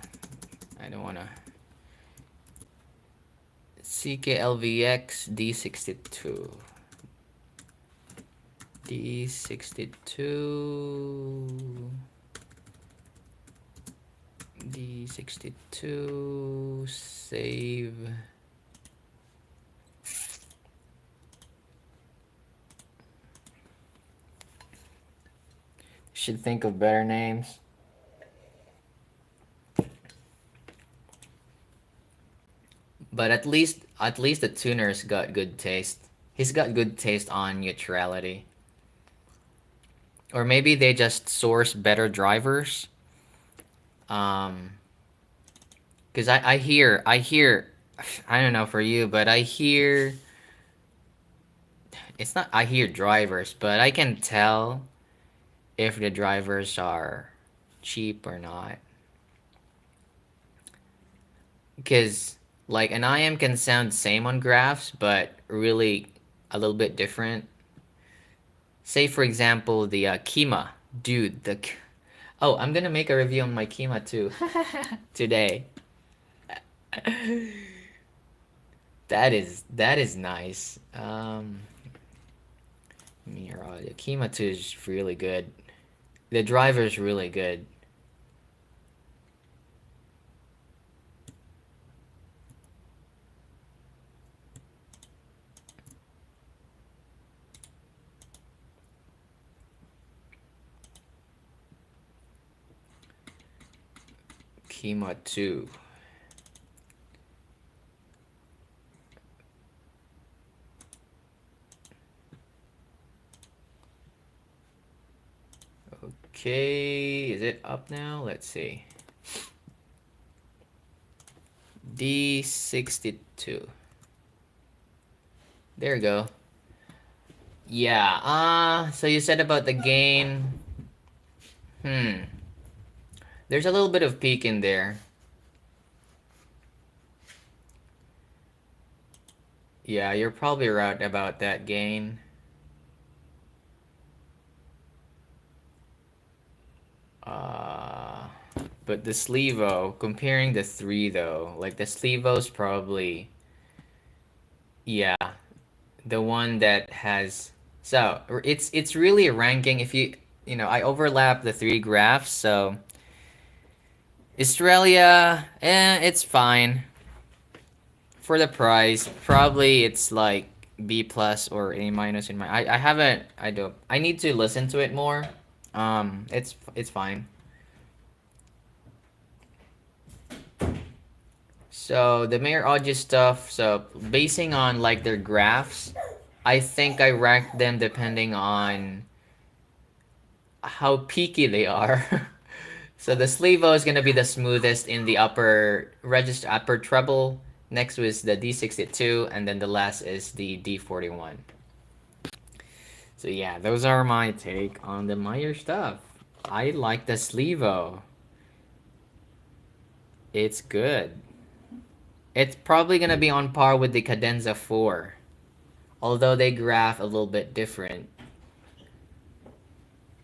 Speaker 1: I don't wanna. CKLVX D62. D62. D62. Save. Should think of better names. But at least the tuner's got good taste. He's got good taste on neutrality. Or maybe they just source better drivers. Because I hear, I don't know for you, but I hear, it's not, I hear drivers, but I can tell if the drivers are cheap or not. Because, like, an IM can sound same on graphs, but really a little bit different. Say, for example, the Kima. Dude, oh, I'm gonna make a review on my Kima too today. That is nice. Myer audio. Kima 2 is really good. The driver is really good. Kima 2. Okay, is it up now? Let's see. D62. There we go. Yeah, so you said about the gain. There's a little bit of peak in there. Yeah, you're probably right about that gain. But the Sleevo, comparing the three though, like the Sleevo's probably, yeah, the one that has. So it's really a ranking. If I overlap the three graphs, so Australia, it's fine for the price. Probably it's like B plus or A minus in my. I haven't. I need to listen to it more. It's fine. So the Mayor Audio stuff. So basing on like their graphs, I think I ranked them depending on how peaky they are. So the Sleevo is gonna be the smoothest in the upper register, upper treble. Next was the D62, and then the last is the D41. So yeah, those are my take on the Meyer stuff. I like the Sleevo. It's good. It's probably gonna be on par with the Cadenza 4, although they graph a little bit different.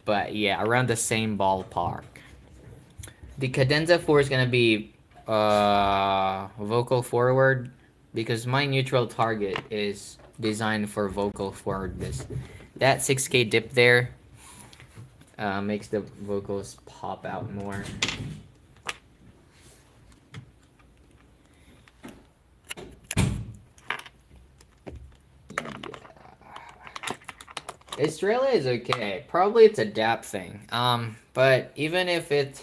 Speaker 1: But yeah, around the same ballpark. The Cadenza 4 is gonna be vocal forward because my neutral target is designed for vocal forwardness. That 6K dip there makes the vocals pop out more. Estrella is okay. Probably it's a DAP thing. But even if it's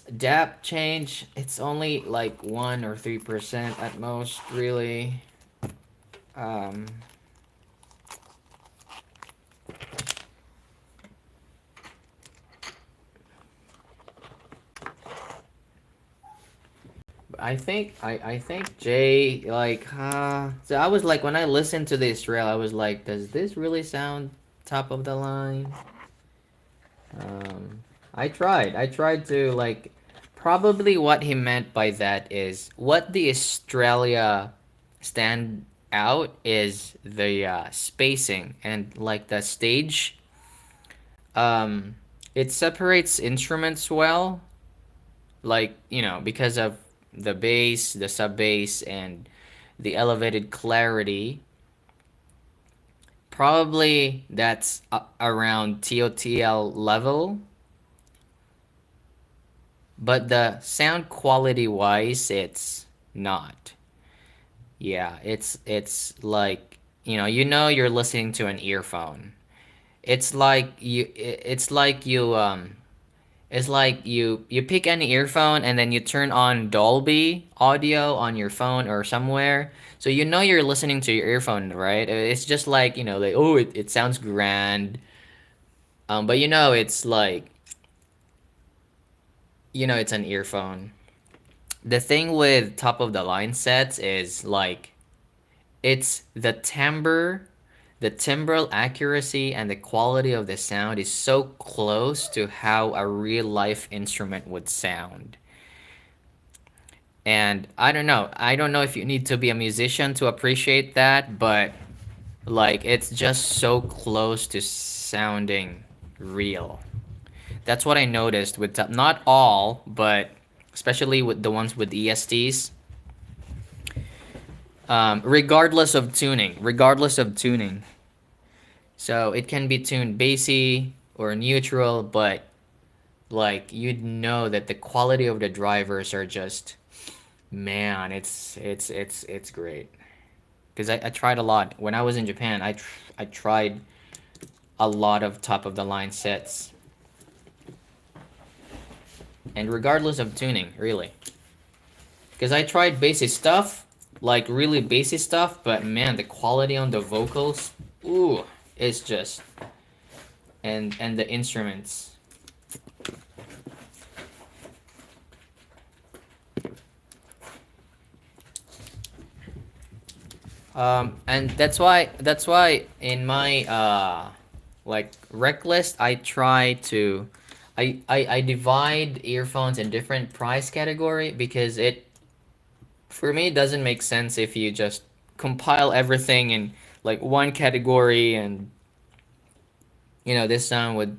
Speaker 1: DAP change, it's only like 1 or 3% at most, really. I think Jay like so I was like when I listened to the Israel I was like, does this really sound top of the line? I tried to like probably what he meant by that is what the Australia stand out is the spacing and like the stage. Um, it separates instruments well, like because of the bass, the sub bass, and the elevated clarity. Probably that's around TOTL level, but the sound quality wise, it's not. Yeah, it's like you're listening to an earphone. It's like you pick any earphone and then you turn on Dolby audio on your phone or somewhere. So you're listening to your earphone, right? It's just like, like, oh, it sounds grand. But it's like, it's an earphone. The thing with top of the line sets is like it's the timbral accuracy and the quality of the sound is so close to how a real life instrument would sound. And I don't know. I don't know if you need to be a musician to appreciate that, but like it's just so close to sounding real. That's what I noticed with not all, but especially with the ones with ESTs. Regardless of tuning. So it can be tuned bassy or neutral, but like you'd know that the quality of the drivers are just, man, it's great. Because I tried a lot when I was in Japan. I tried a lot of top of the line sets, and regardless of tuning, really. Because I tried basic stuff, like really basic stuff, but man, the quality on the vocals, ooh, it's just, and the instruments. And that's why in my like rec list I try to I divide earphones in different price category because it for me it doesn't make sense if you just compile everything in like one category and this sound with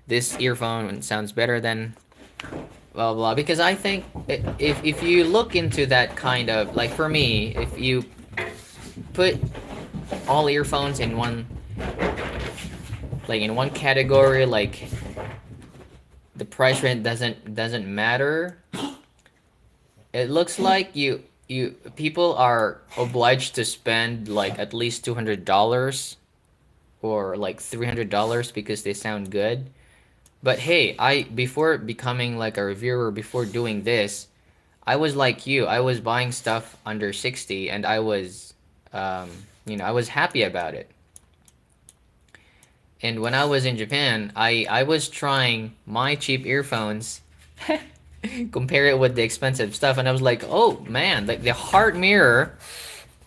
Speaker 1: this earphone sounds better than blah blah because I think if you look into that kind of like for me if you put all earphones in one category like the price range doesn't matter. It looks like you people are obliged to spend like at least $200 or like $300 because they sound good. But hey, I before becoming like a reviewer, before doing this, I was like you. I was buying stuff under 60 and um I was happy about it. And when I was in Japan, I was trying my cheap earphones, compare it with the expensive stuff, and I was like, oh man, like the heart mirror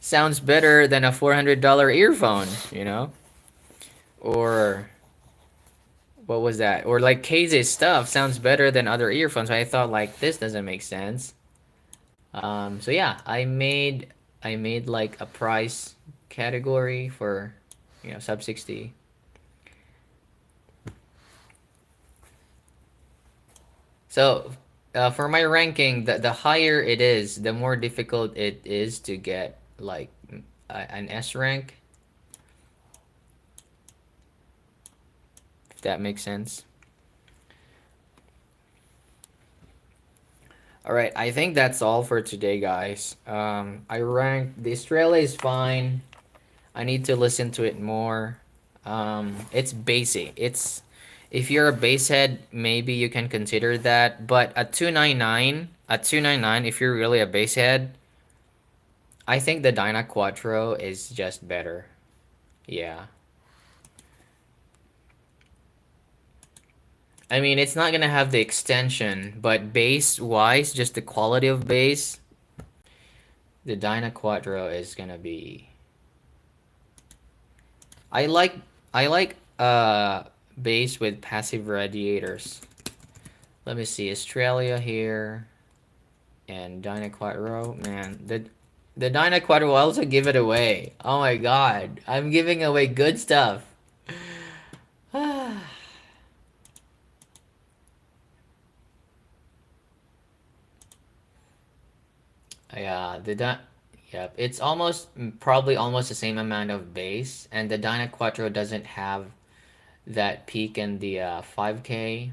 Speaker 1: sounds better than a $400 earphone, Or what was that? Or like Keize's stuff sounds better than other earphones. I thought like this doesn't make sense. So yeah, I made like a price category for sub 60. So, for my ranking, the higher it is, the more difficult it is to get like an S rank, if that makes sense. All right, I think that's all for today, guys. I ranked the Australia is fine. I need to listen to it more. It's basic. It's if you're a bass head, maybe you can consider that. But at 299, if you're really a bass head, I think the Dyna Quattro is just better. Yeah. I mean, it's not gonna have the extension, but bass wise, just the quality of bass, the Dyna Quattro is gonna be. I like I like bass with passive radiators. Let me see, Australia here and Dyna Quattro. Man, the Dyna Quattro will also give it away. Oh my god, I'm giving away good stuff. Yeah, yep, it's almost probably almost the same amount of bass, and the Dyna Quattro doesn't have that peak in the 5K.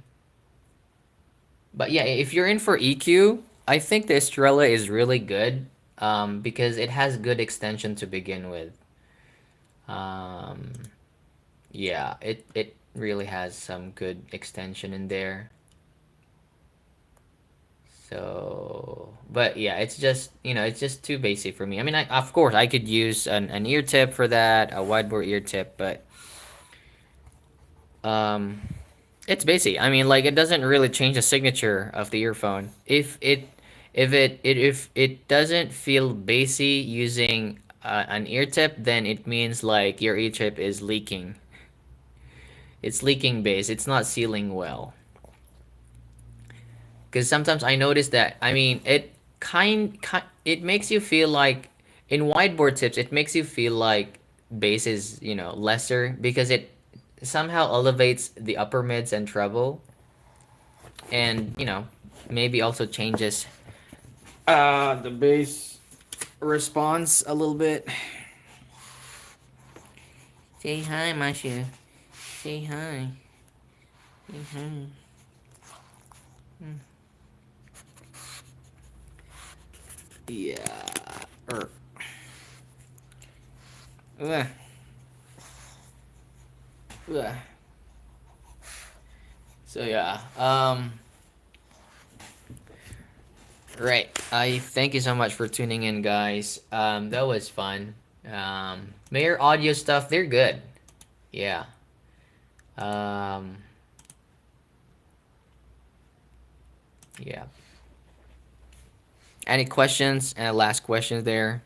Speaker 1: But yeah, if you're in for EQ, I think the Estrella is really good, because it has good extension to begin with. Um, yeah, it really has some good extension in there. So, but yeah, it's just, it's just too basic for me. I mean, of course I could use an ear tip for that, a widebore ear tip, but um, it's basic. I mean, like it doesn't really change the signature of the earphone. If it doesn't feel bassy using an ear tip, then it means like your ear tip is leaking. It's leaking bass. It's not sealing well. Because sometimes I notice that. I mean, it makes you feel like in wideboard tips, it makes you feel like bass is lesser because it somehow elevates the upper mids and treble, and maybe also changes the bass response a little bit. Say hi, Masha. Say hi. Say hi. Yeah. Er. Ugh. Ugh. So yeah. Right. I thank you so much for tuning in, guys. That was fun. Mayor audio stuff, they're good. Yeah. Um, yeah. Any questions? And last questions there.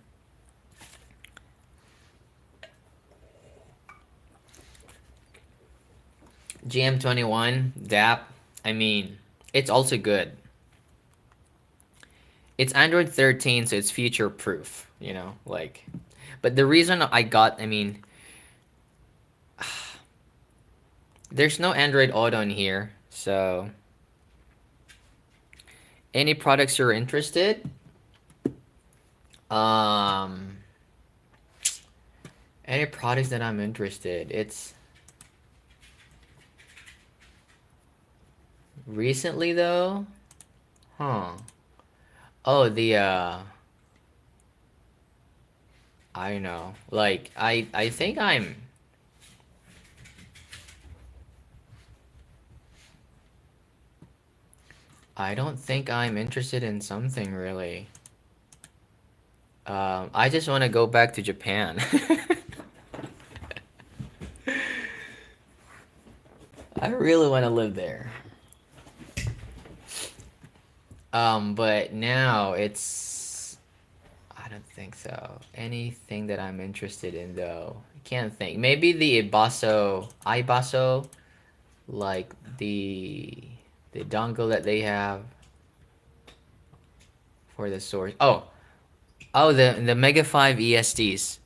Speaker 1: GM21, DAP. I mean, it's also good. It's Android 13, so it's future proof, like. But the reason I mean, there's no Android Auto in here, so any products you're interested, um, any products that I'm interested, it's recently though, huh? Oh, I don't know. Like I think I don't think I'm interested in something really. I just want to go back to Japan. I really want to live there. But now it's I don't think so. Anything that I'm interested in though. I can't think. Maybe the iBasso, like the dongle that they have for the source. Oh, the Mega 5 ESDs.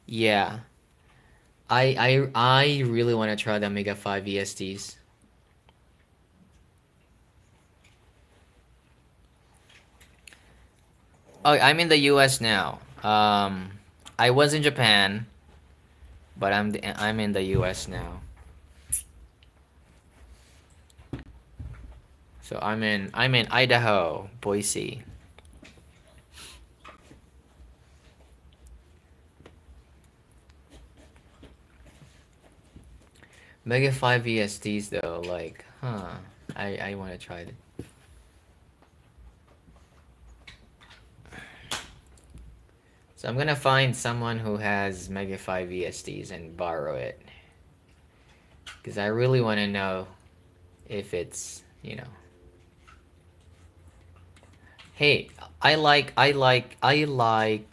Speaker 1: Yeah. I really want to try the Mega 5 ESDs. Oh, I'm in the US now. I was in Japan, but I'm in the US now. So I'm in Idaho, Boise. Mega 5 ESDs though, like, huh. I want to try it. So I'm gonna find someone who has Mega 5 ESDs and borrow it. Because I really want to know if it's. Hey, I like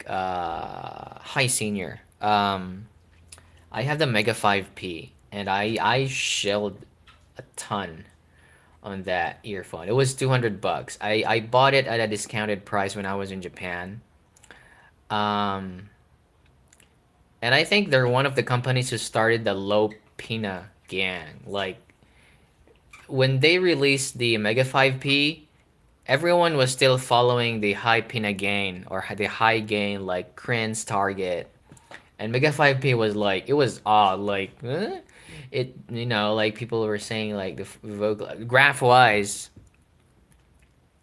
Speaker 1: High Senior. I have the Mega 5P and I shelled a ton on that earphone. It was 200 bucks. I bought it at a discounted price when I was in Japan. Um and I think they're one of the companies who started the low Pina gang. Like when they released the Mega 5P, everyone was still following the high Pina gain or the high gain like Crin's Target. And Mega 5P was like it was odd like it like people were saying like the vocal graph wise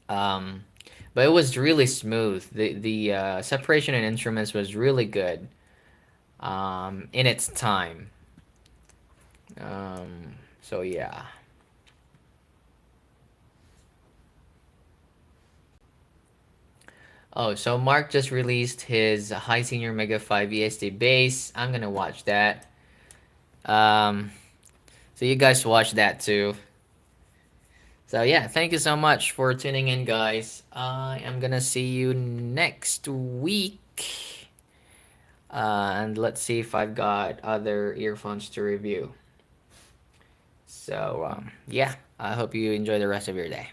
Speaker 1: um but it was really smooth. The separation in instruments was really good in its time. So yeah. Oh, so Mark just released his High Senior Mega 5 ESD bass. I'm gonna watch that. Um, so you guys watch that too. So yeah, thank you so much for tuning in, guys. I am gonna see you next week. And let's see if I've got other earphones to review. So yeah, I hope you enjoy the rest of your day.